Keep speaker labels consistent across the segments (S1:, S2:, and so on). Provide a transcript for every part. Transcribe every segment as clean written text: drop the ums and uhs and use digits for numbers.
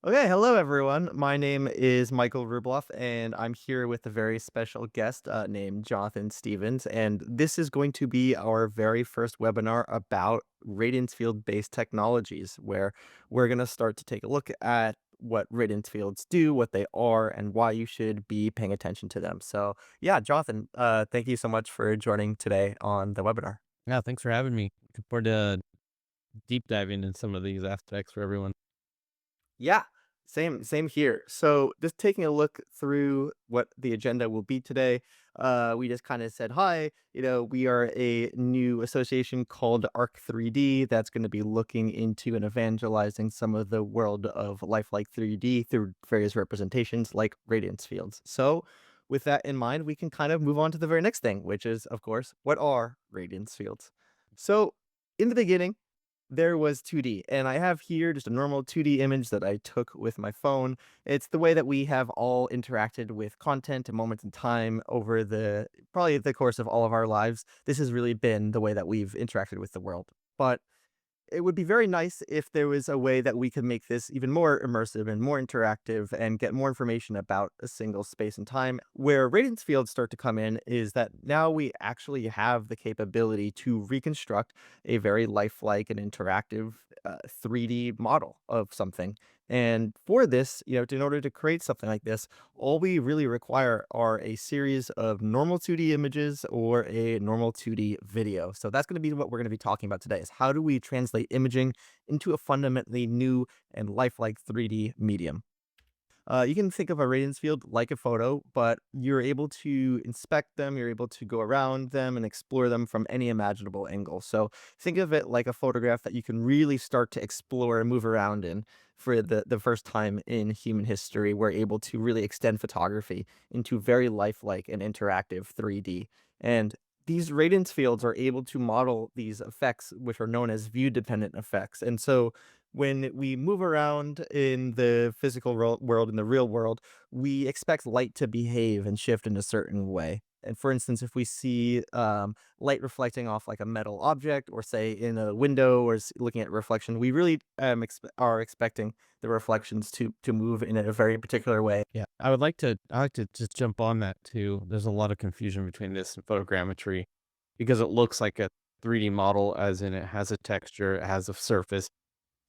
S1: Okay, hello everyone. My name is Michael Rubloff, and I'm here with a very special guest named Jonathan Stevens. And this is going to be our very first webinar about radiance field-based technologies, where we're going to start to take a look at what radiance fields do, what they are, and why you should be paying attention to them. So, yeah, Jonathan, thank you so much for joining today on the webinar.
S2: Yeah, thanks for having me. Looking forward to deep diving in some of these aspects for everyone.
S1: Yeah, same here. So just taking a look through what the agenda will be today, we just kind of said hi. We are a new association called Arc 3D that's going to be looking into and evangelizing some of the world of lifelike 3D through various representations like radiance fields. So with that in mind, we can kind of move on to the very next thing, which is, of course, what are radiance fields? So in the beginning, there was 2D, and I have here just a normal 2D image that I took with my phone. It's the way that we have all interacted with content and moments in time over probably the course of all of our lives. This has really been the way that we've interacted with the world. But it would be very nice if there was a way that we could make this even more immersive and more interactive and get more information about a single space and time. Where radiance fields start to come in is that now we actually have the capability to reconstruct a very lifelike and interactive 3D model of something. And for this, in order to create something like this, all we really require are a series of normal 2D images or a normal 2D video. So that's going to be what we're going to be talking about today is how do we translate imaging into a fundamentally new and lifelike 3D medium. You can think of a radiance field like a photo, but you're able to inspect them, you're able to go around them and explore them from any imaginable angle. So think of it like a photograph that you can really start to explore and move around in. For the first time in human history, we're able to really extend photography into very lifelike and interactive 3D. And these radiance fields are able to model these effects, which are known as view dependent effects. And so when we move around in the physical world, in the real world, we expect light to behave and shift in a certain way. And for instance, if we see light reflecting off like a metal object, or say in a window, or looking at reflection, we really are expecting the reflections to move in a very particular way.
S2: Yeah, I like to just jump on that too. There's a lot of confusion between this and photogrammetry because it looks like a 3D model, as in it has a texture, it has a surface,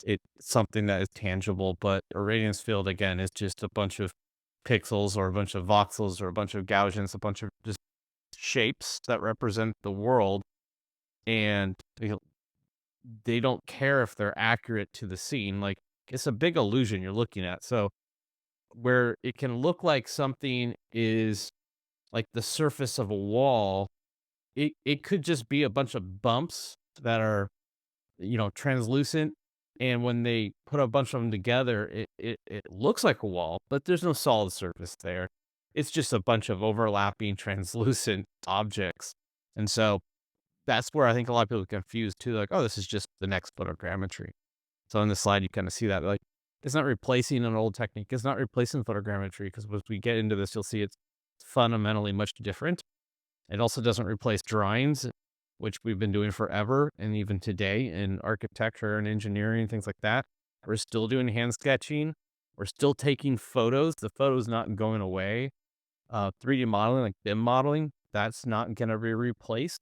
S2: it's something that is tangible. But a radiance field again is just a bunch of pixels or a bunch of voxels or a bunch of Gaussians, a bunch of just shapes that represent the world, and they don't care if they're accurate to the scene. Like, it's a big illusion you're looking at. So where it can look like something is like the surface of a wall, it could just be a bunch of bumps that are, translucent. And when they put a bunch of them together, it looks like a wall, but there's no solid surface there. It's just a bunch of overlapping translucent objects. And so that's where I think a lot of people get confused too. Like, oh, this is just the next photogrammetry. So on the slide, you kind of see that, like, it's not replacing an old technique. It's not replacing photogrammetry, because as we get into this, you'll see it's fundamentally much different. It also doesn't replace drawings, which we've been doing forever. And even today in architecture and engineering, things like that, we're still doing hand sketching. We're still taking photos. The photo's not going away. 3D modeling, like BIM modeling, that's not going to be replaced.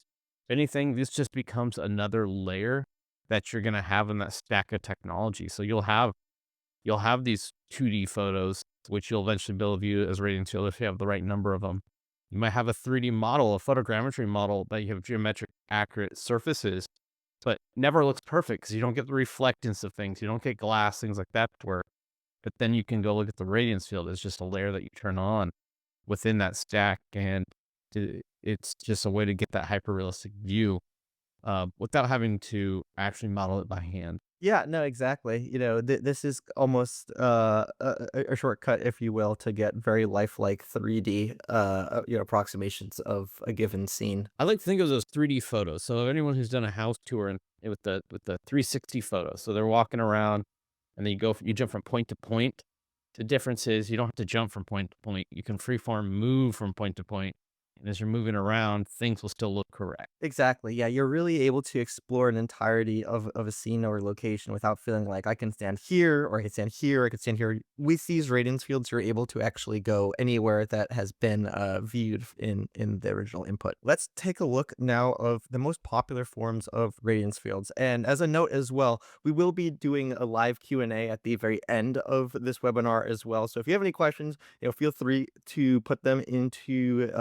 S2: If anything, this just becomes another layer that you're going to have in that stack of technology. So you'll have these 2D photos, which you'll eventually be able to view as radiance field if you have the right number of them. You might have a 3D model, a photogrammetry model that you have geometric accurate surfaces, but never looks perfect because you don't get the reflectance of things. You don't get glass, things like that to work. But then you can go look at the radiance field as just a layer that you turn on within that stack, and it's just a way to get that hyper realistic view without having to actually model it by hand.
S1: Yeah, no, exactly. This is almost a shortcut, if you will, to get very lifelike 3D approximations of a given scene.
S2: I like to think of those 3D photos. So anyone who's done a house tour and with the 360 photo, so they're walking around and then you jump from point to point. The difference is you don't have to jump from point to point. You can freeform move from point to point. And as you're moving around, things will still look correct.
S1: Exactly. Yeah, you're really able to explore an entirety of a scene or location without feeling like I can stand here or I can stand here, I can stand here. With these radiance fields, you're able to actually go anywhere that has been viewed in the original input. Let's take a look now of the most popular forms of radiance fields. And as a note as well, we will be doing a live Q&A at the very end of this webinar as well. So if you have any questions, feel free to put them into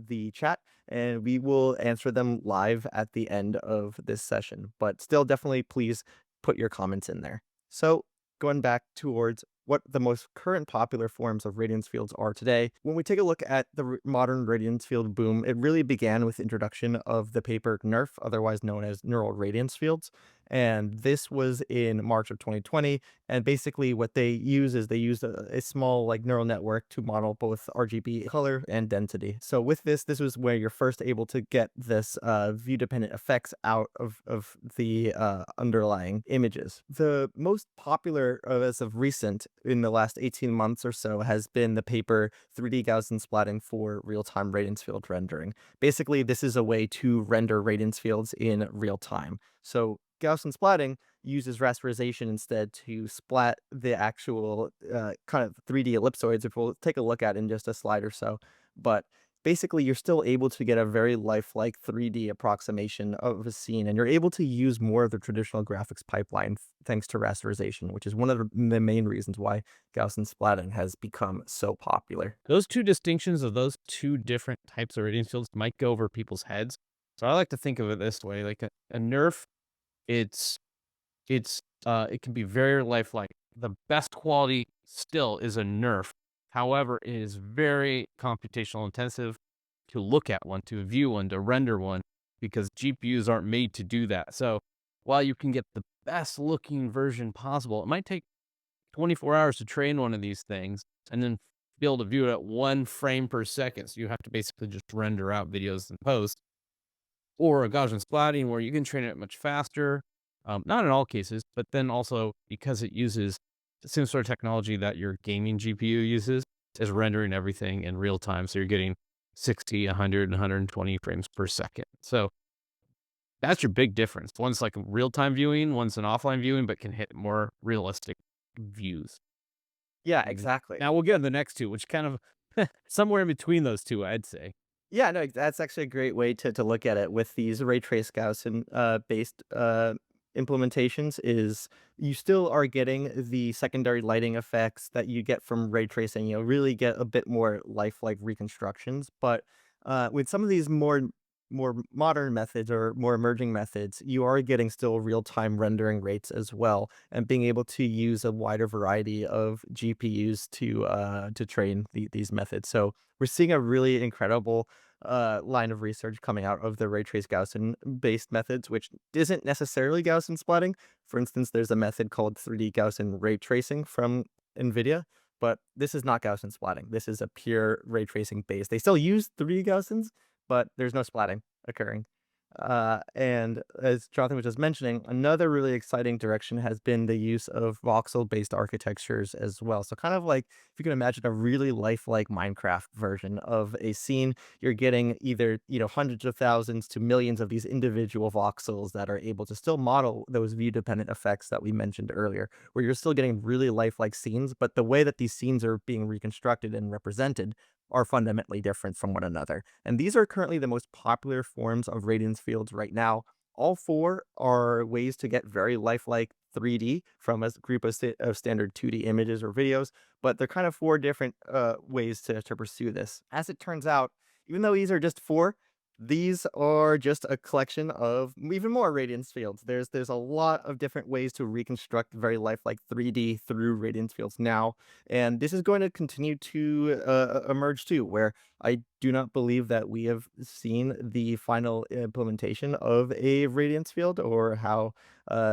S1: the chat and we will answer them live at the end of this session. But still, definitely please put your comments in there. So going back towards what the most current popular forms of radiance fields are today, when we take a look at the modern radiance field boom, it really began with the introduction of the paper NeRF, otherwise known as neural radiance fields. And this was in March of 2020. And basically what they use is they use a small like neural network to model both RGB color and density. So with this was where you're first able to get this view dependent effects out of the underlying images. The most popular as of recent in the last 18 months or so has been the paper 3D Gaussian Splatting for real-time radiance field rendering. Basically, this is a way to render radiance fields in real time. So Gaussian splatting uses rasterization instead to splat the actual kind of 3D ellipsoids, which we'll take a look at in just a slide or so. But basically, you're still able to get a very lifelike 3D approximation of a scene, and you're able to use more of the traditional graphics pipeline thanks to rasterization, which is one of the main reasons why Gaussian splatting has become so popular.
S2: Those two distinctions of those two different types of radiance fields might go over people's heads. So I like to think of it this way, like a nerf, it's it can be very lifelike. The best quality still is a nerf. However, it is very computational intensive to look at one, to view one, to render one, because GPUs aren't made to do that. So while you can get the best looking version possible, it might take 24 hours to train one of these things and then be able to view it at 1 frame per second. So you have to basically just render out videos in post, or a Gaussian splatting where you can train it much faster. Not in all cases, but then also because it uses the same sort of technology that your gaming GPU uses, is rendering everything in real time. So you're getting 60, 100, 120 frames per second. So that's your big difference. One's like real time viewing, one's an offline viewing, but can hit more realistic views.
S1: Yeah,
S2: Mhm.
S1: exactly.
S2: Now we'll get to the next two, which kind of somewhere in between those two, I'd say.
S1: Yeah, no, that's actually a great way to look at it with these ray trace Gaussian based implementations is you still are getting the secondary lighting effects that you get from ray tracing, really get a bit more lifelike reconstructions. But with some of these more modern methods or more emerging methods, you are getting still real-time rendering rates as well, and being able to use a wider variety of GPUs to train these methods. So we're seeing a really incredible line of research coming out of the ray trace Gaussian based methods, which isn't necessarily Gaussian splatting. For instance, there's a method called 3D Gaussian ray tracing from NVIDIA, but this is not Gaussian splatting. This is a pure ray tracing base. They still use 3D Gaussians, but there's no splatting occurring. And as Jonathan was just mentioning, another really exciting direction has been the use of voxel-based architectures as well. So kind of like if you can imagine a really lifelike Minecraft version of a scene, you're getting either, hundreds of thousands to millions of these individual voxels that are able to still model those view-dependent effects that we mentioned earlier, where you're still getting really lifelike scenes, but the way that these scenes are being reconstructed and represented are fundamentally different from one another. And these are currently the most popular forms of radiance fields right now. All four are ways to get very lifelike 3D from a group of standard 2D images or videos, but they're kind of four different ways to pursue this. As it turns out, even though these are just four, these are just a collection of even more radiance fields. There's a lot of different ways to reconstruct very lifelike 3D through radiance fields now, and this is going to continue to emerge too, where I do not believe that we have seen the final implementation of a radiance field or how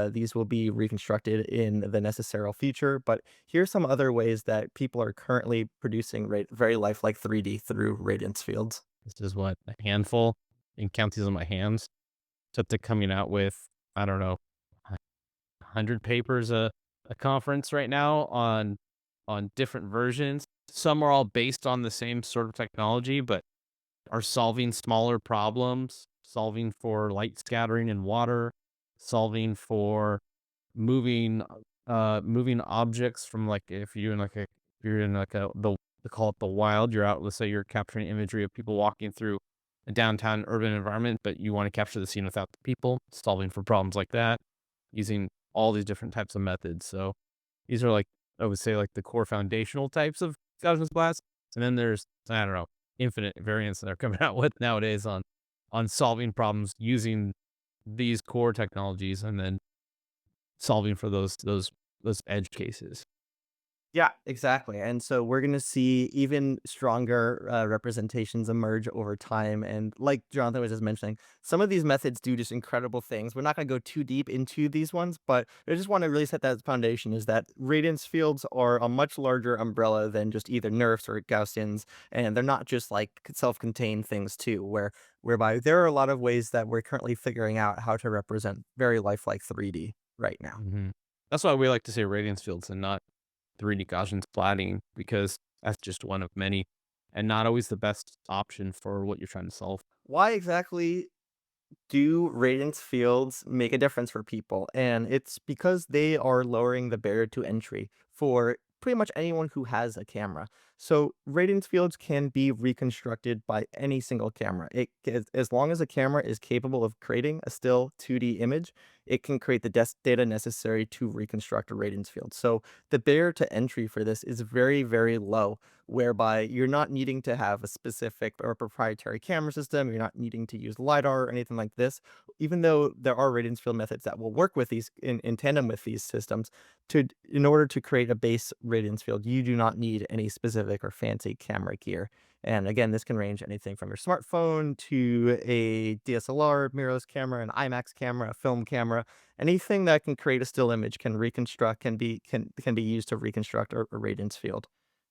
S1: these will be reconstructed in the necessary future. But here's some other ways that people are currently producing very lifelike 3D through radiance fields.
S2: This is what, a handful, and count these on my hands. So they're coming out with, I don't know, 100 papers a conference right now on different versions. Some are all based on the same sort of technology, but are solving smaller problems, solving for light scattering in water, solving for moving moving objects from like if you're in like a if you're in like a the they call it the wild, you're out, let's say you're capturing imagery of people walking through a downtown urban environment, but you want to capture the scene without the people, solving for problems like that, using all these different types of methods. So these are like I would say like the core foundational types of Gaussian splats. And then there's I don't know, infinite variants that are coming out with nowadays on solving problems using these core technologies and then solving for those edge cases.
S1: Yeah, exactly. And so we're going to see even stronger representations emerge over time. And like Jonathan was just mentioning, some of these methods do just incredible things. We're not going to go too deep into these ones, but I just want to really set that foundation is that radiance fields are a much larger umbrella than just either NeRFs or Gaussians. And they're not just like self-contained things too, whereby there are a lot of ways that we're currently figuring out how to represent very lifelike 3D right now.
S2: Mhm. That's why we like to say radiance fields and not 3D Gaussian splatting because that's just one of many and not always the best option for what you're trying to solve.
S1: Why exactly do radiance fields make a difference for people? And it's because they are lowering the barrier to entry for pretty much anyone who has a camera. So radiance fields can be reconstructed by any single camera. As long as a camera is capable of creating a still 2D image, it can create the data necessary to reconstruct a radiance field. So the barrier to entry for this is very, very low, whereby you're not needing to have a specific or proprietary camera system. You're not needing to use LiDAR or anything like this. Even though there are radiance field methods that will work with these in tandem with these systems, in order to create a base radiance field, you do not need any specific or fancy camera gear. And again, this can range anything from your smartphone to a DSLR, mirrorless camera, an IMAX camera, a film camera. Anything that can create a still image can reconstruct, can be used to reconstruct a radiance field.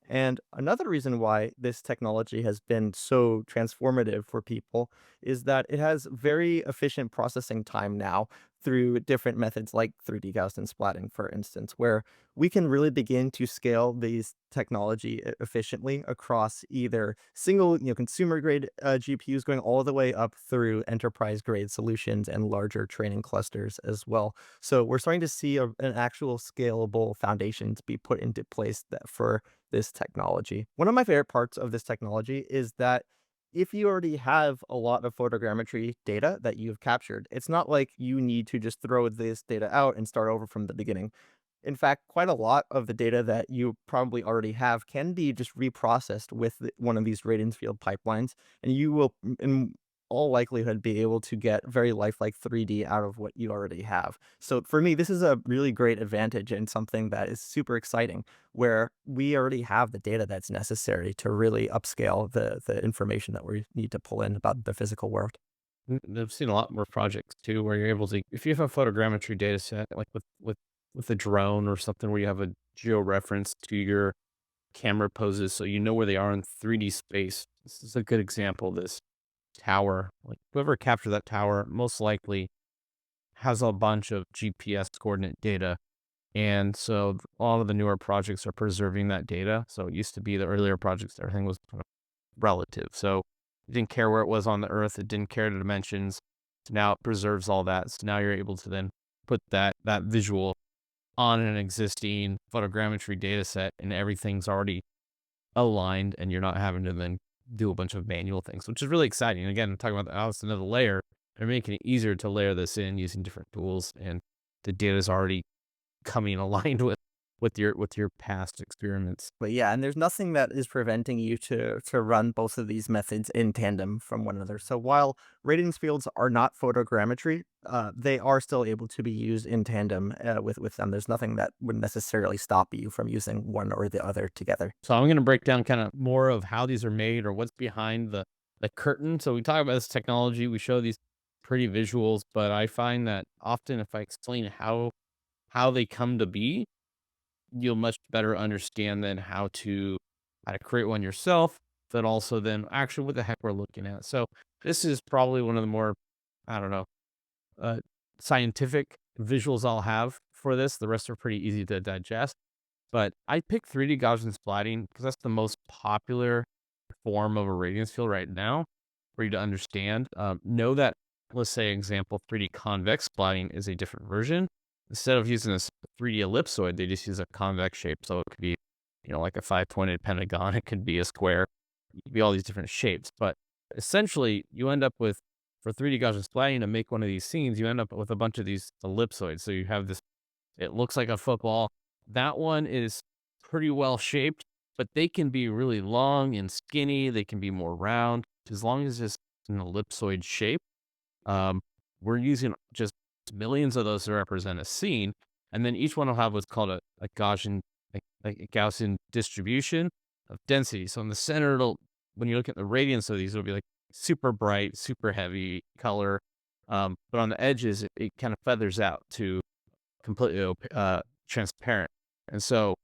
S1: And another reason why this technology has been so transformative for people is that it has very efficient processing time now through different methods like 3D Gaussian splatting, for instance, where we can really begin to scale these technology efficiently across either single, consumer grade GPUs going all the way up through enterprise grade solutions and larger training clusters as well. So we're starting to see an actual scalable foundation to be put into place for this technology. One of my favorite parts of this technology is that if you already have a lot of photogrammetry data that you've captured, it's not like you need to just throw this data out and start over from the beginning. In fact, quite a lot of the data that you probably already have can be just reprocessed with one of these Radiance field pipelines, and you will, in all likelihood, be able to get very lifelike 3D out of what you already have. So for me, this is a really great advantage and something that is super exciting, where we already have the data that's necessary to really upscale the information that we need to pull in about the physical world.
S2: I've seen a lot more projects too where you're able to if you have a photogrammetry data set, like with a drone or something where you have a geo-reference to your camera poses so you know where they are in 3D space. This is a good example of this tower. Like whoever captured that tower most likely has a bunch of GPS coordinate data. And so a lot of the newer projects are preserving that data. So it used to be the earlier projects, everything was kind of relative. So it didn't care where it was on the earth. It didn't care the dimensions. So now it preserves all that. So now you're able to then put that visual on an existing photogrammetry data set and everything's already aligned and you're not having to then do a bunch of manual things, which is really exciting. And again, talking about oh, it's another layer. They're making it easier to layer this in using different tools and the data is already coming aligned with your past experiments.
S1: But yeah, and there's nothing that is preventing you to run both of these methods in tandem from one another. So while radiance fields are not photogrammetry, they are still able to be used in tandem with them. There's nothing that would necessarily stop you from using one or the other together.
S2: So I'm going to break down kind of more of how these are made or what's behind the curtain. So we talk about this technology, we show these pretty visuals, but I find that often if I explain how they come to be, you'll much better understand then how to create one yourself, but also then actually what the heck we're looking at. So this is probably one of the more, I don't know, uh, scientific visuals I'll have for this. The rest are pretty easy to digest. But I picked 3D Gaussian splatting because that's the most popular form of a radiance field right now. for you to understand. Know that, let's say, example, 3D convex splatting is a different version. Instead of using this 3D ellipsoid, they just use a convex shape. So it could be, like a five-pointed pentagon. It could be a square. It could be all these different shapes. But essentially, you end up with, for 3D Gaussian splatting to make one of these scenes, you end up with a bunch of these ellipsoids. So you have this, it looks like a football. That one is pretty well shaped, but they can be really long and skinny. They can be more round. As long as it's an ellipsoid shape, um, we're using just millions of those to represent a scene, and then each one will have what's called a Gaussian, like a Gaussian distribution of density. So in the center, when you look at the radiance of these, it'll be like super bright, super heavy color. But on the edges, it kind of feathers out to completely transparent. And so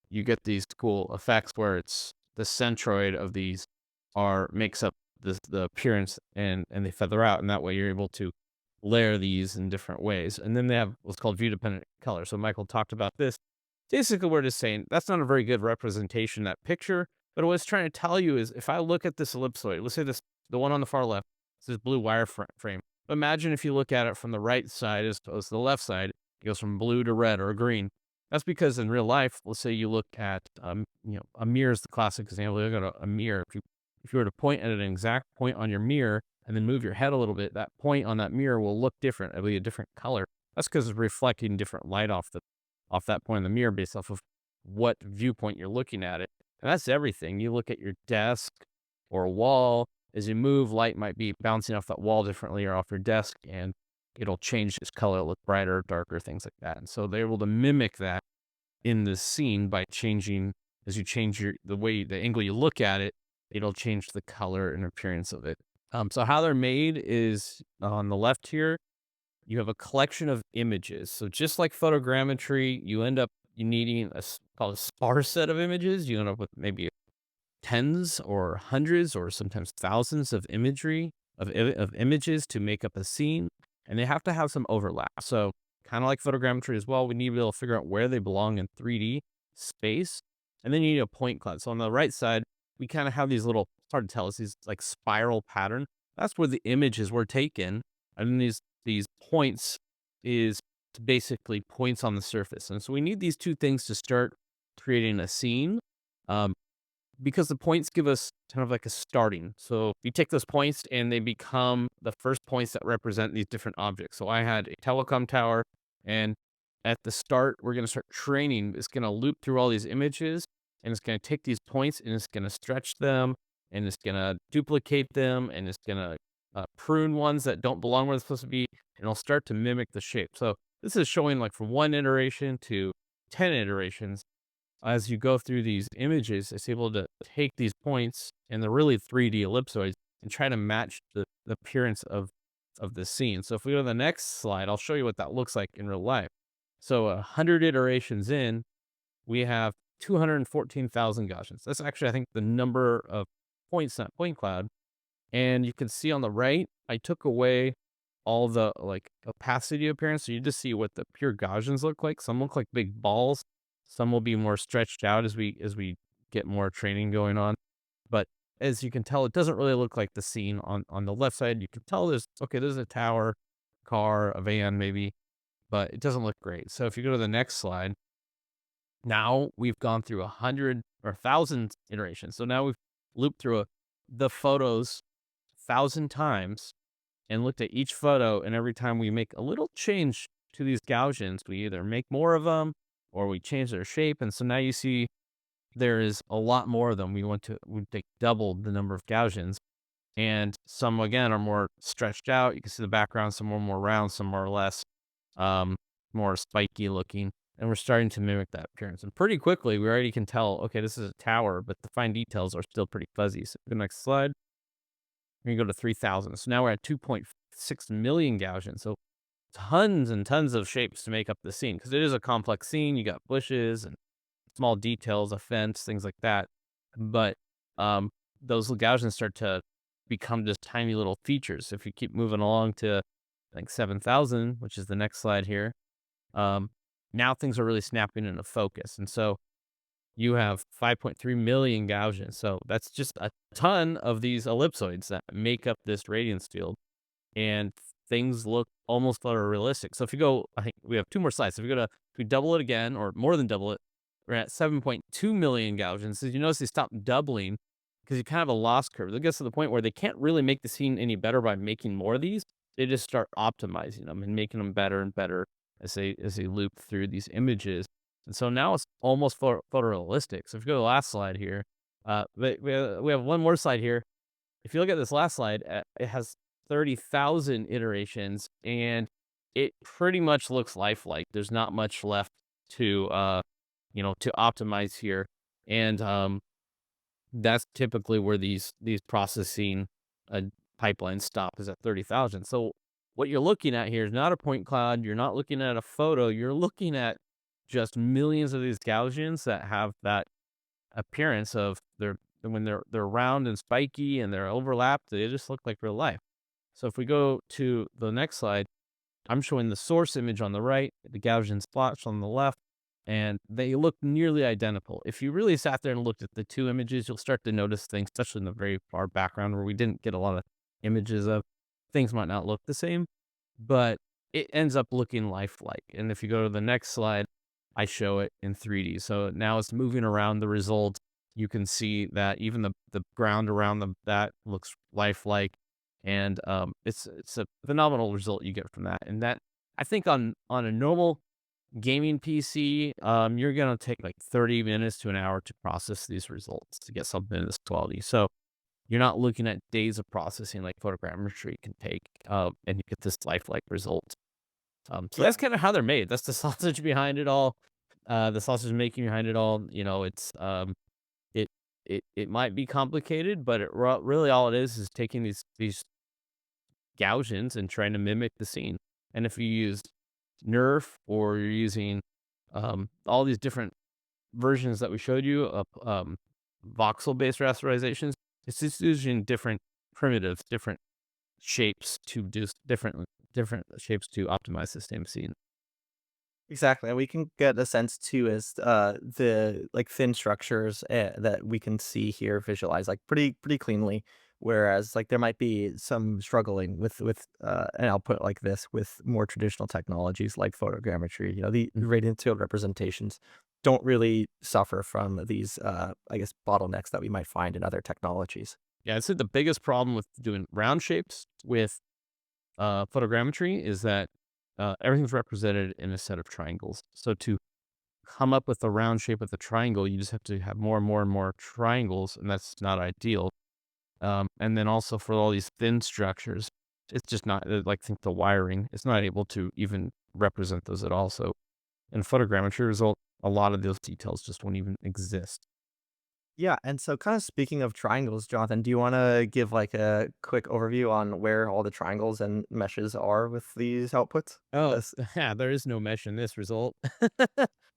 S2: you get these cool effects where it's the centroid of these makes up the appearance, and they feather out, and that way you're able to layer these in different ways. And then they have what's called view dependent color. So Michael talked about this. Basically, we're just saying that's not a very good representation, that picture. But what it's trying to tell you is, if I look at this ellipsoid, let's say the one on the far left, it's this blue wire frame. But imagine if you look at it from the right side as opposed to the left side, it goes from blue to red or green. That's because in real life, let's say you look at, a mirror is the classic example. You look at a mirror. If you were to point at an exact point on your mirror and then move your head a little bit, that point on that mirror will look different. It'll be a different color. That's because it's reflecting different light off that point in the mirror based off of what viewpoint you're looking at it. And that's everything. You look at your desk or a wall. As you move, light might be bouncing off that wall differently or off your desk, and it'll change its color, it'll look brighter, darker, things like that. And so they're able to mimic that in the scene by changing, as you change the angle you look at it, it'll change the color and appearance of it. So how they're made is on the left here, you have a collection of images. So just like photogrammetry, you needing called a sparse set of images. You end up with maybe tens or hundreds or sometimes thousands of of images to make up a scene, and they have to have some overlap. So kind of like photogrammetry as well, we need to be able to figure out where they belong in 3D space, and then you need a point cloud. So on the right side, we kind of have these little, it's hard to tell, it's these like spiral pattern. That's where the images were taken, and then these points is basically points on the surface. And so we need these two things to start creating a scene. Um, because the points give us kind of like a starting. So you take those points and they become the first points that represent these different objects. So I had a telecom tower, and at the start, we're going to start training. It's going to loop through all these images, and it's going to take these points and it's going to stretch them, and it's going to duplicate them, and it's going to prune ones that don't belong where they're supposed to be, and it'll start to mimic the shape. So this is showing like from one iteration to 10 iterations. As you go through these images, it's able to take these points, and they're really 3D ellipsoids, and try to match the appearance of the scene. So if we go to the next slide, I'll show you what that looks like in real life. So 100 iterations in, we have 214,000 Gaussians. That's actually, I think, the number of points in that point cloud. And you can see on the right, I took away all the like opacity appearance. So you just see what the pure Gaussians look like. Some look like big balls. Some will be more stretched out as we get more training going on. But as you can tell, it doesn't really look like the scene on the left side. You can tell there's a tower, car, a van maybe, but it doesn't look great. So if you go to the next slide, now we've gone through 100 or 1,000 iterations. So now we've looped through the photos 1,000 times and looked at each photo. And every time we make a little change to these Gaussians, we either make more of them or we change their shape. And so now you see there is a lot more of them. We take doubled the number of Gaussians. And some, again, are more stretched out. You can see the background, some are more round, some are less, um, more spiky looking. And we're starting to mimic that appearance. And pretty quickly, we already can tell, okay, this is a tower, but the fine details are still pretty fuzzy. So the next slide, we're going to go to 3,000. So now we're at 2.6 million Gaussians. So tons and tons of shapes to make up the scene, because it is a complex scene. You got bushes and small details, a fence, things like that. But those Gaussians start to become just tiny little features. If you keep moving along to like 7,000, which is the next slide here, now things are really snapping into focus. And so you have 5.3 million Gaussians. So that's just a ton of these ellipsoids that make up this radiance field, and things look almost photorealistic. So if you go, I think we have two more slides. So if we double it again, or more than double it, we're at 7.2 million Gaussians. So you notice they stop doubling because you kind of have a loss curve. It gets to the point where they can't really make the scene any better by making more of these. They just start optimizing them and making them better and better as they loop through these images. And so now it's almost photorealistic. So if you go to the last slide here, but we have one more slide here. If you look at this last slide, it has 30,000 iterations, and it pretty much looks lifelike. There's not much left to, to optimize here, and that's typically where these processing uh, pipelines stop, is at 30,000. So what you're looking at here is not a point cloud. You're not looking at a photo. You're looking at just millions of these Gaussians that have that appearance of when they're round and spiky and they're overlapped, they just look like real life. So if we go to the next slide, I'm showing the source image on the right, the Gaussian splotch on the left, and they look nearly identical. If you really sat there and looked at the two images, you'll start to notice things, especially in the very far background where we didn't get a lot of images of. Things might not look the same, but it ends up looking lifelike. And if you go to the next slide, I show it in 3D. So now it's moving around the result. You can see that even the ground around that looks lifelike, and it's a phenomenal result you get from that. And that, I think, on a normal gaming PC, you're gonna take like 30 minutes to an hour to process these results to get something of this quality. So you're not looking at days of processing like photogrammetry can take, and you get this lifelike result. So
S1: Yeah.
S2: that's kind of how they're made. That's the sausage behind it all. The sausage making behind it all. It's it it might be complicated, but really all it is taking these Gaussians and trying to mimic the scene. And if you use NeRF, or you're using all these different versions that we showed you of voxel-based rasterizations, it's just using different primitives, different shapes to do different shapes to optimize the same scene.
S1: Exactly, and we can get a sense too as, the, like, thin structures, that we can see here visualized, like, pretty cleanly, whereas, like, there might be some struggling with, an output like this with more traditional technologies like photogrammetry. The
S2: Mm.
S1: radiant field representations don't really suffer from these, I guess, bottlenecks that we might find in other technologies.
S2: Yeah, I'd say the biggest problem with doing round shapes with photogrammetry is that everything's represented in a set of triangles. So to come up with a round shape with a triangle, you just have to have more and more and more triangles, and that's not ideal. And then also for all these thin structures, it's just not, like, think the wiring, it's not able to even represent those at all. So in photogrammetry result, a lot of those details just won't even exist.
S1: Yeah, and so kind of speaking of triangles, Jonathan, do you wanna give, like, a quick overview on where all the triangles and meshes are with these outputs?
S2: Oh,
S1: As
S2: yeah, there is no mesh in this result.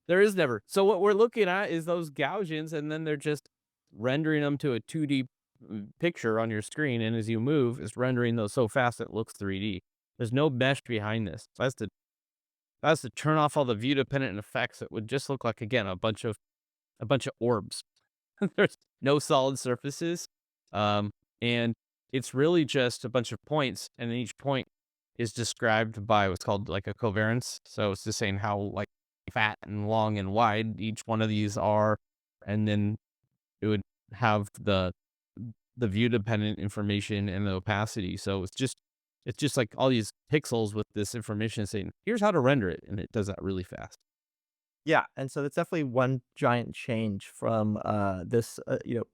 S2: There is never. So what we're looking at is those Gaussians, and then they're just rendering them to a 2D picture on your screen, and as you move, it's rendering those so fast it looks 3D. There's no mesh behind this. That's to turn off all the view dependent effects. It would just look like, again, a bunch of orbs. There's no solid surfaces. Um, and it's really just a bunch of points, and then each point is described by what's called like a covariance. So it's just saying how, like, fat and long and wide each one of these are, and then it would have the view dependent information and the opacity. So it's just like all these pixels with this information saying, here's how to render it, and it does that really fast.
S1: Yeah, and so that's definitely one giant change from this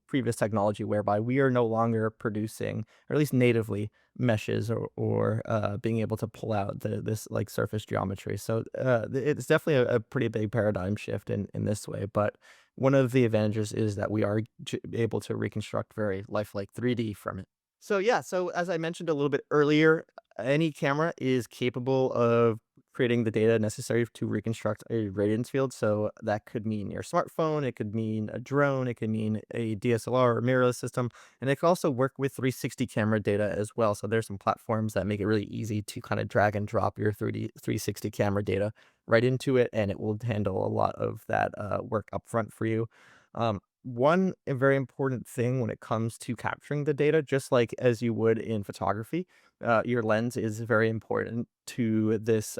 S1: previous technology whereby we are no longer producing, or at least natively, meshes or being able to pull out this like surface geometry. So it's definitely a pretty big paradigm shift in this way. But one of the advantages is that we are able to reconstruct very lifelike 3D from it. So yeah, so as I mentioned a little bit earlier, any camera is capable of creating the data necessary to reconstruct a radiance field. So that could mean your smartphone, it could mean a drone, it could mean a DSLR or mirrorless system, and it can also work with 360 camera data as well. So there's some platforms that make it really easy to kind of drag and drop your 360 camera data right into it, and it will handle a lot of that work up front for you. One very important thing when it comes to capturing the data, just like as you would in photography, your lens is very important to this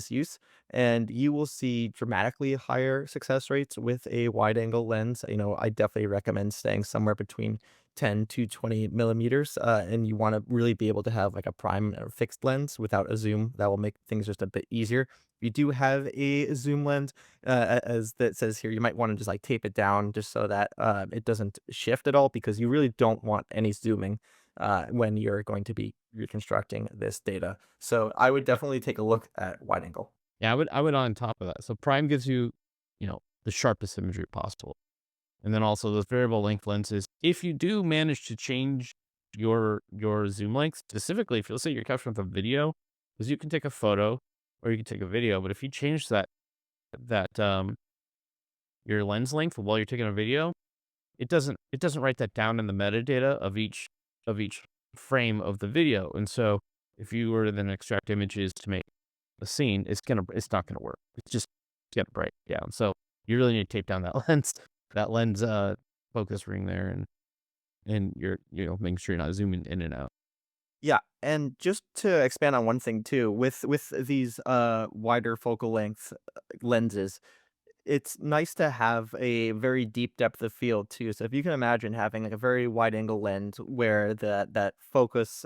S1: use, and you will see dramatically higher success rates with a wide angle lens. I definitely recommend staying somewhere between 10 to 20 millimeters, and you want to really be able to have like a prime or fixed lens without a zoom. That will make things just a bit easier. If you do have a zoom lens, as that says here, you might want to just like tape it down just so that it doesn't shift at all, because you really don't want any zooming when you're going to be reconstructing this data. So I would definitely take a look at wide angle.
S2: Yeah, I would on top of that. So prime gives you, the sharpest imagery possible. And then also those variable length lenses, if you do manage to change your zoom length, specifically if let's say you're capturing with a video, because you can take a photo or you can take a video, but if you change that your lens length while you're taking a video, it doesn't write that down in the metadata of each frame of the video. And so if you were to then extract images to make a scene, it's not gonna work. It's just gonna break down. So you really need to tape down that lens focus ring there, and you're making sure you're not zooming in and out.
S1: Yeah, and just to expand on one thing too, with these wider focal length lenses, it's nice to have a very deep depth of field too. So if you can imagine having like a very wide angle lens where that focus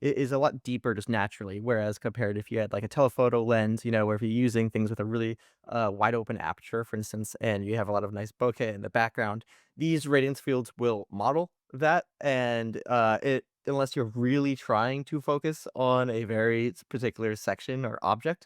S1: is a lot deeper just naturally, whereas compared if you had like a telephoto lens, where if you're using things with a really wide open aperture, for instance, and you have a lot of nice bokeh in the background, these radiance fields will model that, and it unless you're really trying to focus on a very particular section or object,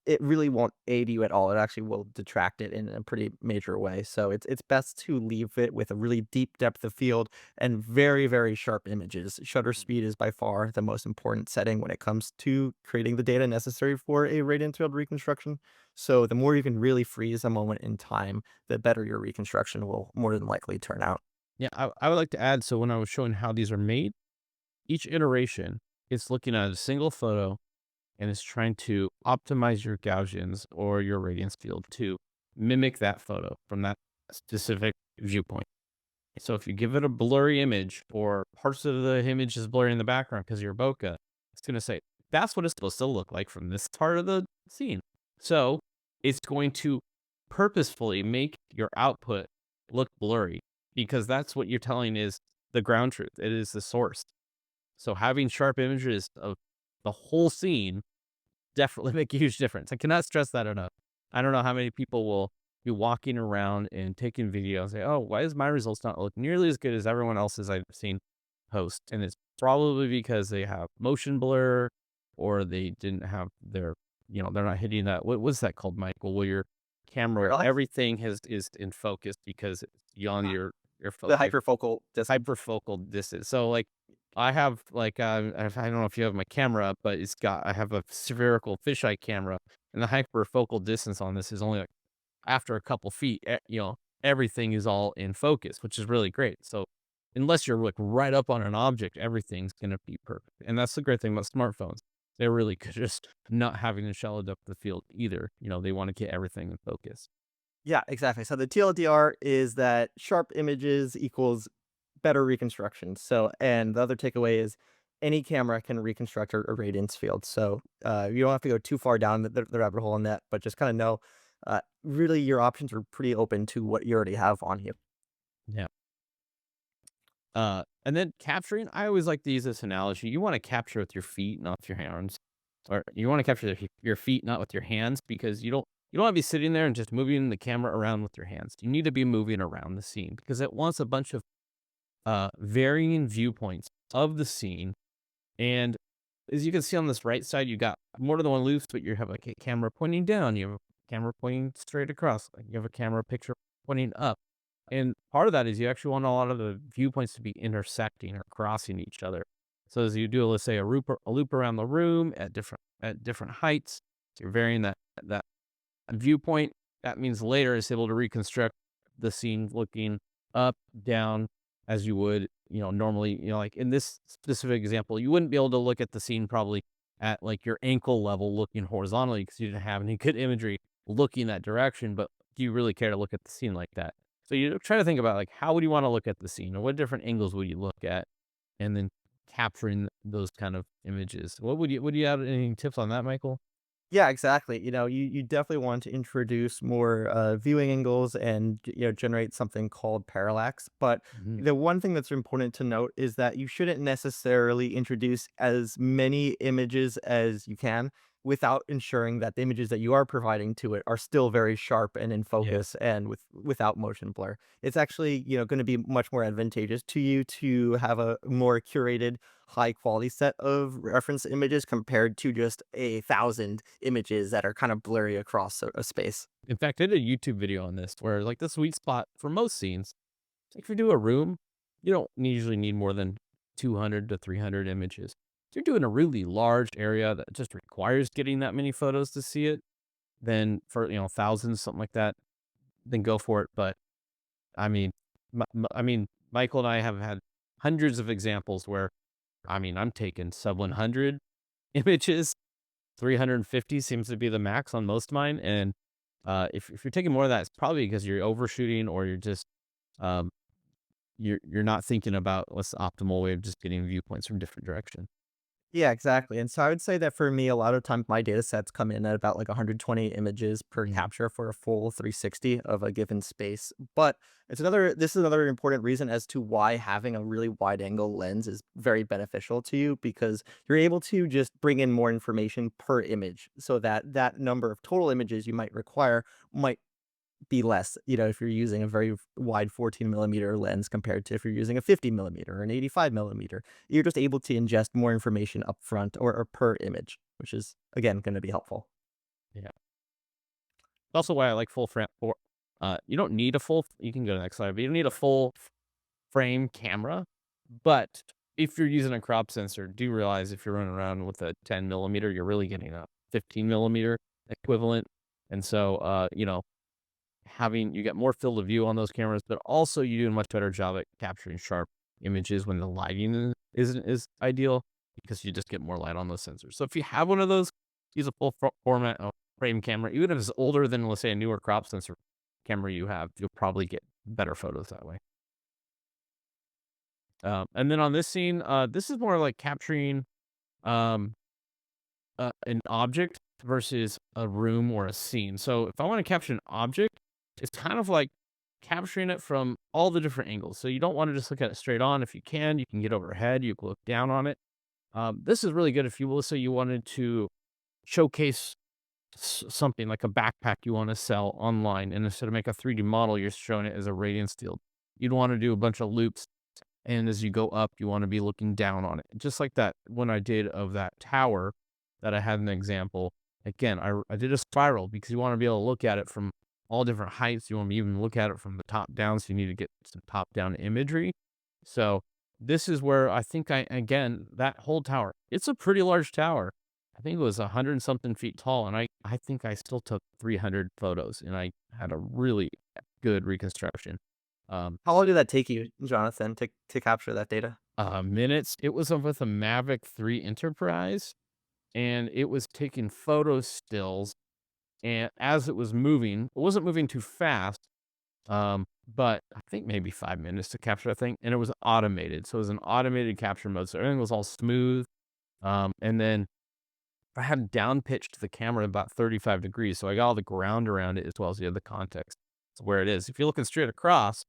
S1: it really won't aid you at all. It actually will detract it in a pretty major way. So it's best to leave it with a really deep depth of field and very, very sharp images. Shutter speed is by far the most important setting when it comes to creating the data necessary for a radiance field reconstruction. So the more you can really freeze a moment in time, the better your reconstruction will more than likely turn out.
S2: Yeah, I would like to add, so when I was showing how these are made, each iteration is looking at a single photo and is trying to optimize your Gaussians or your radiance field to mimic that photo from that specific viewpoint. So if you give it a blurry image or parts of the image is blurry in the background because of your bokeh, it's going to say, that's what it's supposed to look like from this part of the scene. So it's going to purposefully make your output look blurry because that's what you're telling is the ground truth. It is the source. So having sharp images of the whole scene definitely make a huge difference. I cannot stress that enough. I don't know how many people will be walking around and taking video and say, "Oh, why does my results not look nearly as good as everyone else's I've seen post?" And it's probably because they have motion blur or they didn't have they're not hitting that. What's that called, Michael? Where your camera,
S1: Really?
S2: everything is in focus because it's beyond your
S1: The
S2: focus
S1: hyperfocal distance.
S2: hyperfocal distance. So like I have like I don't know if you have my camera up, but I have a spherical fisheye camera, and the hyperfocal distance on this is only like after a couple feet. Everything is all in focus, which is really great. So unless you're like right up on an object, everything's gonna be perfect. And that's the great thing about smartphones. They're really good just not having to shallow depth the field either. They want to get everything in focus.
S1: Yeah, exactly. So the TLDR is that sharp images equals better reconstruction. So, and the other takeaway is any camera can reconstruct a radiance field. So, you don't have to go too far down the rabbit hole on that, but just kind of know, really your options are pretty open to what you already have on you.
S2: Yeah. And then capturing, I always like to use this analogy. You want to capture with your feet, not with your hands, or you want to capture your feet, not with your hands, because you don't want to be sitting there and just moving the camera around with your hands. You need to be moving around the scene because it wants a bunch of varying viewpoints of the scene. And as you can see on this right side, you got more than one loops, but you have like a camera pointing down, you have a camera pointing straight across, like you have a camera picture pointing up. And part of that is you actually want a lot of the viewpoints to be intersecting or crossing each other. So as you do, let's say a loop around the room at different heights, so you're varying that viewpoint. That means later it's able to reconstruct the scene looking up, down, as you would, normally, like in this specific example, you wouldn't be able to look at the scene probably at like your ankle level looking horizontally because you didn't have any good imagery looking that direction. But do you really care to look at the scene like that? So you try to think about like how would you want to look at the scene, or what different angles would you look at, and then capturing those kind of images. What would you have any tips on that, Michael?
S1: Yeah, exactly. You definitely want to introduce more viewing angles and generate something called parallax. But
S2: Mhm.
S1: the one thing that's important to note is that you shouldn't necessarily introduce as many images as you can without ensuring that the images that you are providing to it are still very sharp and in
S2: Yeah.
S1: focus and without motion blur. It's actually, going to be much more advantageous to you to have a more curated high quality set of reference images compared to just 1,000 images that are kind of blurry across a space.
S2: In fact, I did a YouTube video on this where like the sweet spot for most scenes, like if you do a room, you don't usually need more than 200 to 300 images. If you're doing a really large area that just requires getting that many photos to see it, then for thousands, something like that, then go for it. But I mean, Michael and I have had hundreds of examples where I'm taking sub 100 images. 350 seems to be the max on most of mine, and, if you're taking more of that, it's probably because you're overshooting or you're just, um, you're not thinking about what's the optimal way of just getting viewpoints from different direction.
S1: Yeah, exactly. And so I would say that for me, a lot of times my data sets come in at about like 120 images per
S2: Mhm.
S1: capture for a full 360 of a given space. But this is another important reason as to why having a really wide angle lens is very beneficial to you because you're able to just bring in more information per image so that that number of total images you might require might be less, if you're using a very wide 14 millimeter lens compared to if you're using a 50 millimeter or an 85 millimeter. You're just able to ingest more information up front or per image, which is, again, going to be helpful.
S2: Yeah. Also why I like full frame for you don't need a full you can go to the next slide, but you don't need a full frame camera, but if you're using a crop sensor, do realize if you're running around with a 10 millimeter, you're really getting a 15 millimeter equivalent, and so, having you get more field of view on those cameras, but also you do a much better job at capturing sharp images when the lighting isn't as ideal because you just get more light on those sensors. So if you have one of those, use a full format frame camera, even if it's older than let's say a newer crop sensor camera you have, you'll probably get better photos that way. And then on this scene, this is more like capturing um, an object versus a room or a scene. So if I want to capture an object, it's kind of like capturing it from all the different angles. So you don't want to just look at it straight on. If you can get overhead, you can look down on it. This is really good if you will say you wanted to showcase something like a backpack you want to sell online, and instead of make a 3D model, you're showing it as a radiance field. You'd want to do a bunch of loops, and as you go up, you want to be looking down on it. Just like that one I did of that tower that I had an example. Again, I did a spiral because you want to be able to look at it from all different heights. You want to even look at it from the top down, so you need to get some top down imagery. So this is where I think again, that whole tower, it's a pretty large tower. I think it was 100 and something feet tall, and I think I still took 300 photos, and I had a really good reconstruction. Um,
S1: How long did that take you, Jonathan, to capture that data?
S2: Minutes. It was with a Mavic 3 Enterprise, and it was taking photo stills, and as it was moving, it wasn't moving too fast, but I think maybe 5 minutes to capture that thing, and it was automated, so it was an automated capture mode, so everything was all smooth, and then I had down pitched the camera about 35 degrees, so I got all the ground around it as well as the other context to where it is. If you're looking straight across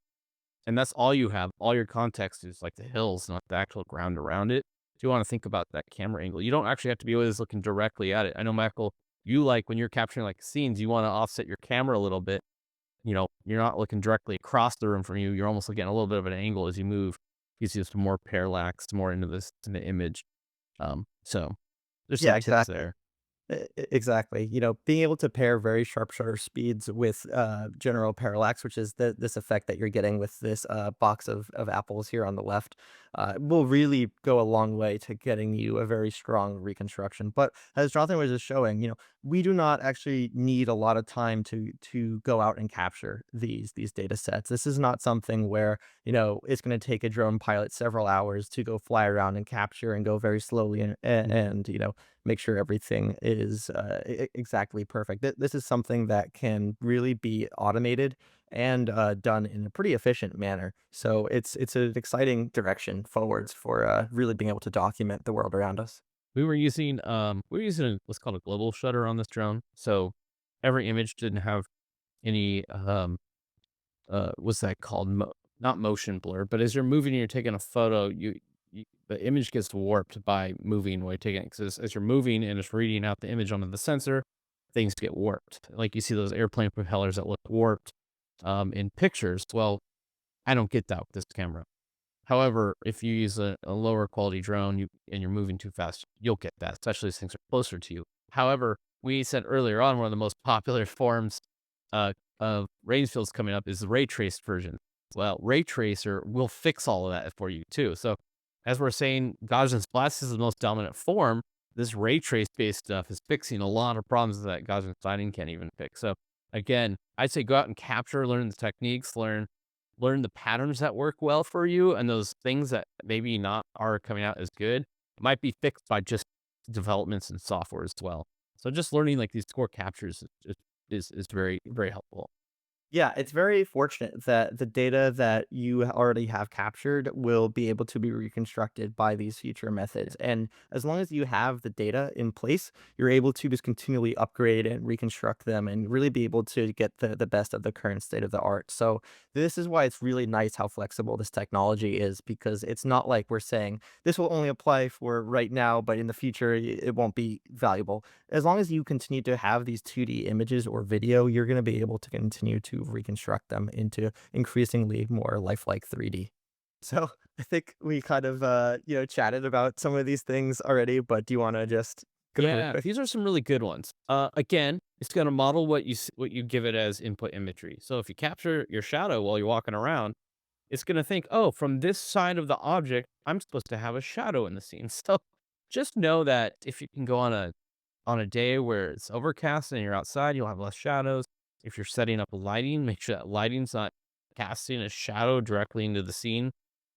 S2: and that's all you have, all your context is like the hills, not the actual ground around it. So you want to think about that camera angle. You don't actually have to be always looking directly at it. I know, Michael, you like when you're capturing like scenes, you want to offset your camera a little bit. You're not looking directly across the room from you. You're almost looking at a little bit of an angle as you move. Gives you some more parallax, more into this in the image. So there's some
S1: Yeah,
S2: tips
S1: exactly.
S2: there.
S1: Exactly. Being able to pair very sharp shutter speeds with general parallax, which is this effect that you're getting with this box of apples here on the left, will really go a long way to getting you a very strong reconstruction. But as Jonathan was just showing, we do not actually need a lot of time to go out and capture these data sets. This is not something where it's going to take a drone pilot several hours to go fly around and capture and go very slowly and make sure everything is exactly perfect. This is something that can really be automated and done in a pretty efficient manner. So it's an exciting direction forwards for really being able to document the world around us.
S2: We were using what's called a global shutter on this drone. So every image didn't have any what's that called? Not motion blur, but as you're moving and you're taking a photo, the image gets warped by moving while you're taking it. 'Cause as you're moving and it's reading out the image onto the sensor, things get warped. Like you see those airplane propellers that look warped in pictures. Well, I don't get that with this camera. However, if you use a lower quality drone and you're moving too fast, you'll get that, especially as things are closer to you. However, we said earlier on, one of the most popular forms of range fields coming up is the ray traced version. Well, ray tracer will fix all of that for you too. So, as we're saying, Gaussian splats is the most dominant form. This ray trace based stuff is fixing a lot of problems that Gaussian splatting can't even fix. So, again, I'd say go out and capture, learn the techniques, learn the patterns that work well for you, and those things that maybe not are coming out as good might be fixed by just developments in software as well. So just learning like these core captures is very very helpful.
S1: Yeah, it's very fortunate that the data that you already have captured will be able to be reconstructed by these future methods. And as long as you have the data in place, you're able to just continually upgrade and reconstruct them and really be able to get the best of the current state of the art. So this is why it's really nice how flexible this technology is, because it's not like we're saying this will only apply for right now, but in the future it won't be valuable. As long as you continue to have these 2D images or video, you're going to be able to continue to reconstruct them into increasingly more lifelike 3D. So I think we kind of, chatted about some of these things already, but do you want to just go over
S2: Yeah,
S1: quick?
S2: these are some really good ones. Again, it's going to model what you give it as input imagery. So if you capture your shadow while you're walking around, it's going to think, oh, from this side of the object, I'm supposed to have a shadow in the scene. So just know that if you can go on a day where it's overcast and you're outside, you'll have less shadows. If you're setting up lighting, make sure that lighting's not casting a shadow directly into the scene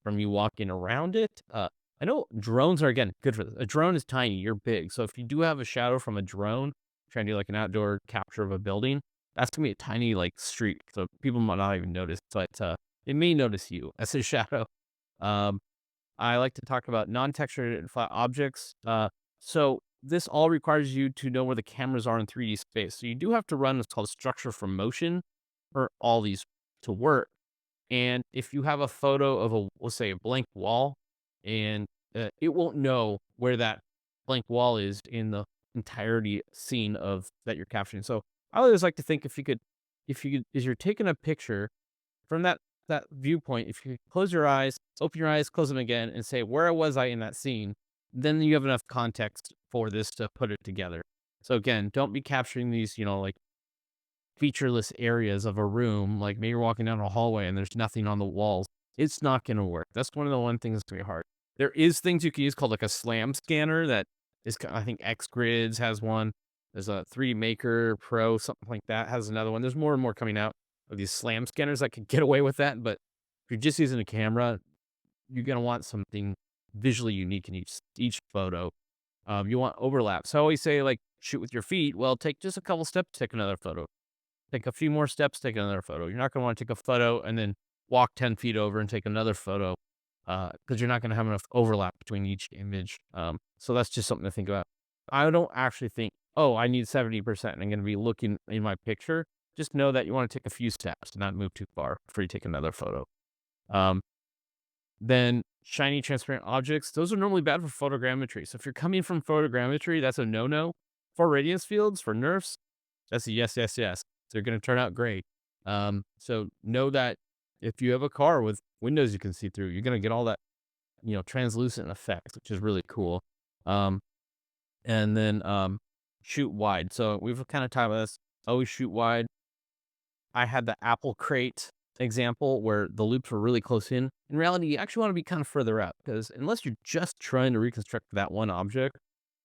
S2: from you walking around it. I know drones are again good for this. A drone is tiny, you're big. So if you do have a shadow from a drone, trying to do like an outdoor capture of a building, that's gonna be a tiny like streak. So people might not even notice, but it may notice you as a shadow. Um, I like to talk about non-textured and flat objects. So this all requires you to know where the cameras are in 3D space. So you do have to run what's called structure from motion for all these to work. And if you have a photo of let's say a blank wall, and it won't know where that blank wall is in the entirety scene of that you're capturing. So I always like to think if you could, as you're taking a picture from that viewpoint, if you close your eyes, open your eyes, close them again, and say, "Where was I in that scene?" Then you have enough context for this to put it together. So again, don't be capturing these, like featureless areas of a room. Like maybe you're walking down a hallway and there's nothing on the walls. It's not going to work. That's one of the one things that's going to be hard. There is things you can use called like a slam scanner that I think X Grids has one. There's a 3D Maker Pro, something like that has another one. There's more and more coming out of these slam scanners that could get away with that. But if you're just using a camera, you're gonna want something visually unique in each photo. You want overlap. So I always say like shoot with your feet. Well, take just a couple steps, take another photo. Take a few more steps, take another photo. You're not gonna want to take a photo and then walk 10 feet over and take another photo because you're not gonna have enough overlap between each image. So that's just something to think about. I don't actually think, oh, I need 70% and I'm gonna be looking in my picture. Just know that you want to take a few steps and not move too far before you take another photo. Um, then shiny transparent objects, those are normally bad for photogrammetry. So if you're coming from photogrammetry, that's a no-no. For radiance fields, for NeRFs, that's a yes, yes, yes. They're going to turn out great. So know that if you have a car with windows you can see through, you're going to get all that, translucent effect, which is really cool. Um, and then shoot wide. So we've kind of talked about this. Always shoot wide. I had the Apple crate example where the loops were really close in. In reality, you actually want to be kind of further out because unless you're just trying to reconstruct that one object,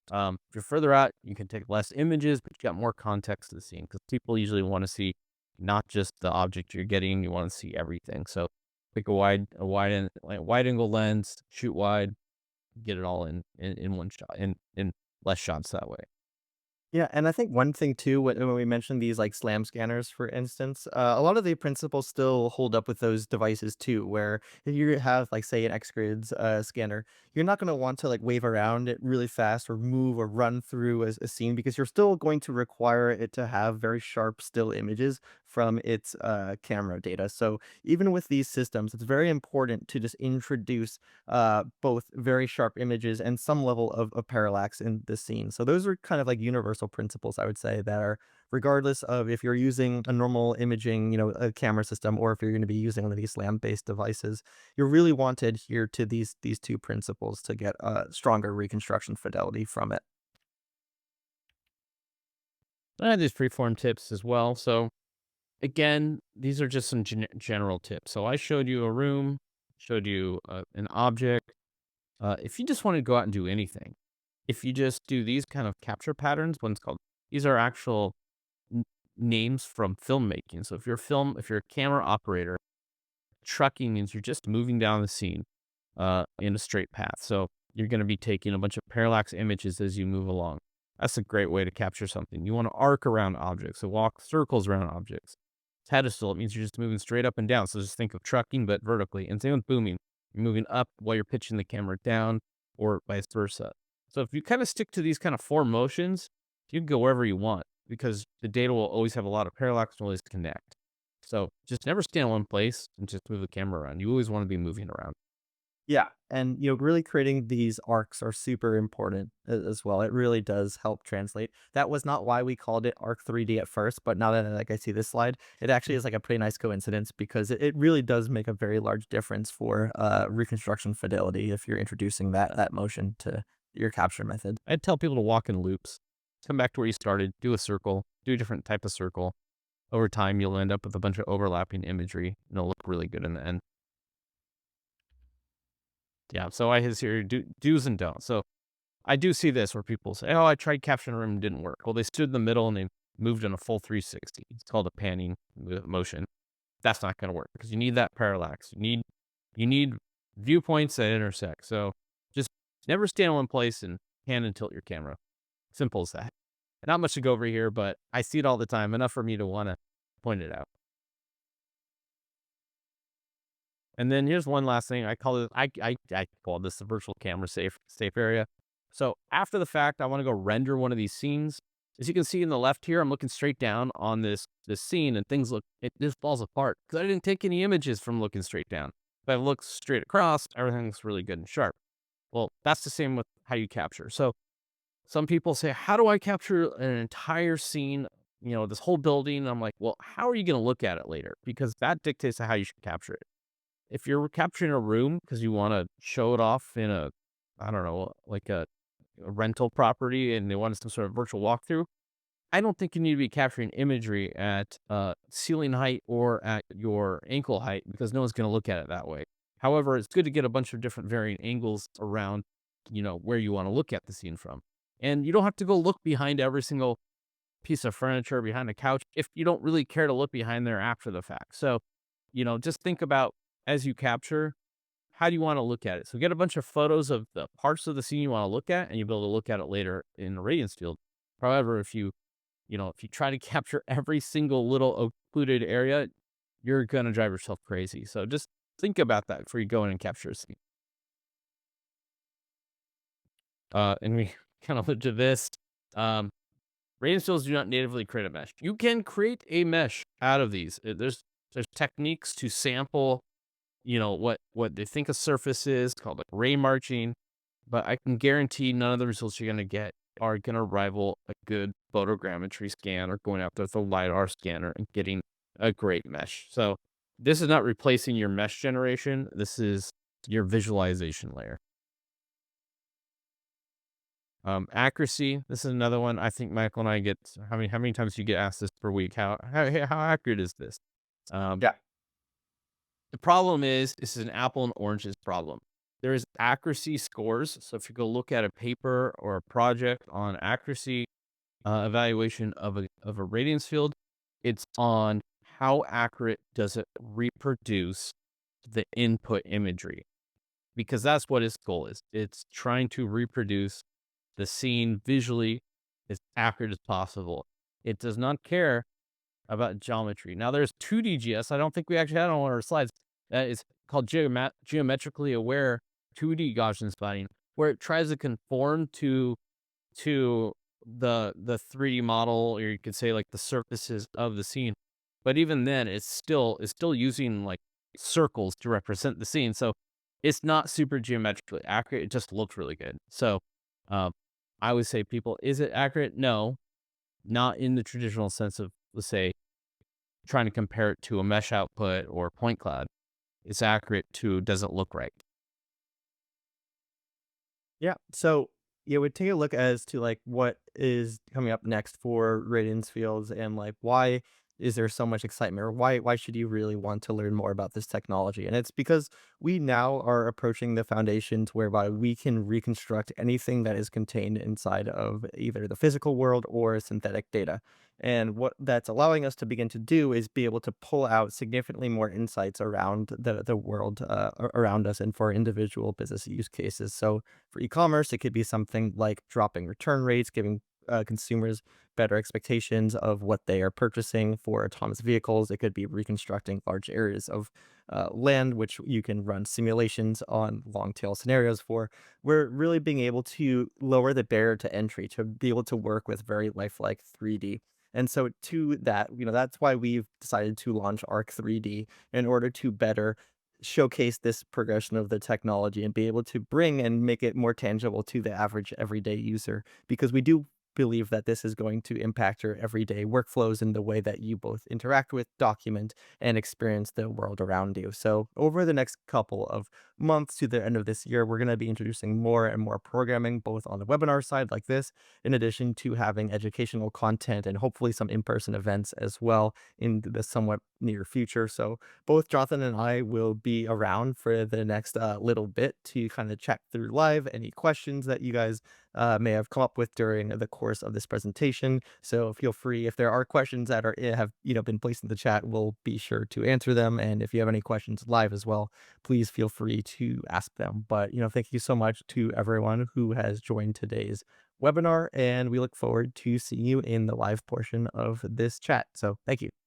S2: if you're further out, you can take less images, but you got more context to the scene because people usually want to see not just the object you're getting, you want to see everything. So pick wide angle lens, shoot wide, get it all in one shot, in less shots that way.
S1: Yeah, and I think one thing too, when we mentioned these like SLAM scanners, for instance, a lot of the principles still hold up with those devices too. Where if you have like say an XGrids scanner, you're not going to want to like wave around it really fast or move or run through a scene because you're still going to require it to have very sharp still images from its camera data. So even with these systems, it's very important to just introduce both very sharp images and some level of parallax in the scene. So those are kind of like universal principles, I would say, that are regardless of if you're using a normal imaging, a camera system, or if you're going to be using one of these SLAM-based devices, you're really want to adhere to these two principles to get a stronger reconstruction fidelity from it.
S2: I had these freeform tips as well. So again, these are just some general tips. So I showed you a room, showed you an object. If you just want to go out and do anything, if you just do these kind of capture patterns, one's called, these are actual n- names from filmmaking. So if you're a camera operator, trucking means you're just moving down the scene in a straight path. So you're going to be taking a bunch of parallax images as you move along. That's a great way to capture something. You want to arc around objects, so walk circles around objects. Pedestal, it means you're just moving straight up and down. So just think of trucking, but vertically. And same with booming. You're moving up while you're pitching the camera down, or vice versa. So if you kind of stick to these kind of four motions, you can go wherever you want because the data will always have a lot of parallax and always connect. So just never stand in one place and just move the camera around. You always want to be moving around.
S1: Yeah, and really creating these arcs are super important as well. It really does help translate. That was not why we called it Arc 3D at first, but now that like I see this slide, it actually is like a pretty nice coincidence because it really does make a very large difference for reconstruction fidelity if you're introducing that motion to your capture method.
S2: I'd tell people to walk in loops, come back to where you started, do a circle, do a different type of circle. Over time, you'll end up with a bunch of overlapping imagery, and it'll look really good in the end. Yeah, so I has here do's and don'ts. So I do see this where people say, "Oh, I tried capturing a room, and didn't work." Well, they stood in the middle and they moved in a full 360. It's called a panning motion. That's not going to work because you need that parallax. You need viewpoints that intersect. So just never stand in one place and pan and tilt your camera. Simple as that. Not much to go over here, but I see it all the time. Enough for me to want to point it out. And then here's one last thing. I call it I call this the virtual camera safe area. So after the fact, I want to go render one of these scenes. As you can see in the left here, I'm looking straight down on this scene, and things look it just falls apart because I didn't take any images from looking straight down. If I look straight across, everything looks really good and sharp. Well, that's the same with how you capture. So some people say, "How do I capture an entire scene? This whole building." And I'm like, "Well, how are you going to look at it later? Because that dictates how you should capture it." If you're capturing a room because you wanna show it off in a, I don't know, like a rental property and they want some sort of virtual walkthrough, I don't think you need to be capturing imagery at, ceiling height or at your ankle height because no one's gonna look at it that way. However, it's good to get a bunch of different varying angles around, where you wanna look at the scene from. And you don't have to go look behind every single piece of furniture, behind a couch, if you don't really care to look behind there after the fact. So, just think about as you capture, how do you want to look at it? So get a bunch of photos of the parts of the scene you want to look at, and you'll be able to look at it later in the radiance field. However, if you try to capture every single little occluded area, you're gonna drive yourself crazy. So just think about that before you go in and capture a scene. And we kind of looked at this. Um, Radiance fields do not natively create a mesh. You can create a mesh out of these. There's techniques to sample what they think a surface is called like ray marching, but I can guarantee none of the results you're gonna get are gonna rival a good photogrammetry scan or going out there with a LiDAR scanner and getting a great mesh. So this is not replacing your mesh generation. This is your visualization layer. Accuracy. This is another one. I think Michael and I get how many times do you get asked this per week? How accurate is this? Um,
S1: Yeah.
S2: The problem is, this is an apple and oranges problem. There is accuracy scores. So if you go look at a paper or a project on accuracy evaluation of a radiance field, it's on how accurate does it reproduce the input imagery, because that's what its goal is. It's trying to reproduce the scene visually as accurate as possible. It does not care about geometry. Now there's 2D GS. I don't think we actually had it on one of our slides. That is called geometrically aware 2D Gaussian splatting, where it tries to conform to the 3D model, or you could say like the surfaces of the scene. But even then, it's still using like circles to represent the scene. So it's not super geometrically accurate. It just looks really good. So um, I would say people, is it accurate? No, not in the traditional sense of, let's say, trying to compare it to a mesh output or point cloud. It's accurate to, does it look right?
S1: Yeah. So yeah, would take a look as to like what is coming up next for Radiance fields and like why is there so much excitement or why should you really want to learn more about this technology? And it's because we now are approaching the foundations whereby we can reconstruct anything that is contained inside of either the physical world or synthetic data. And what that's allowing us to begin to do is be able to pull out significantly more insights around the world around us and for individual business use cases. So for e-commerce, it could be something like dropping return rates, giving consumers better expectations of what they are purchasing. For autonomous vehicles, it could be reconstructing large areas of land, which you can run simulations on long tail scenarios for. We're really being able to lower the barrier to entry to be able to work with very lifelike 3D. And so to that, that's why we've decided to launch Arc 3D in order to better showcase this progression of the technology and be able to bring and make it more tangible to the average everyday user because we do believe that this is going to impact your everyday workflows in the way that you both interact with, document, and experience the world around you. So, over the next couple of months to the end of this year, we're going to be introducing more and more programming, both on the webinar side like this, in addition to having educational content and hopefully some in person events as well in the somewhat near future. So, both Jonathan and I will be around for the next little bit to kind of chat through live any questions that you guys may have come up with during the course of this presentation. So feel free if there are questions that are have been placed in the chat, we'll be sure to answer them. And if you have any questions live as well, please feel free to ask them. But thank you so much to everyone who has joined today's webinar, and we look forward to seeing you in the live portion of this chat. So thank you.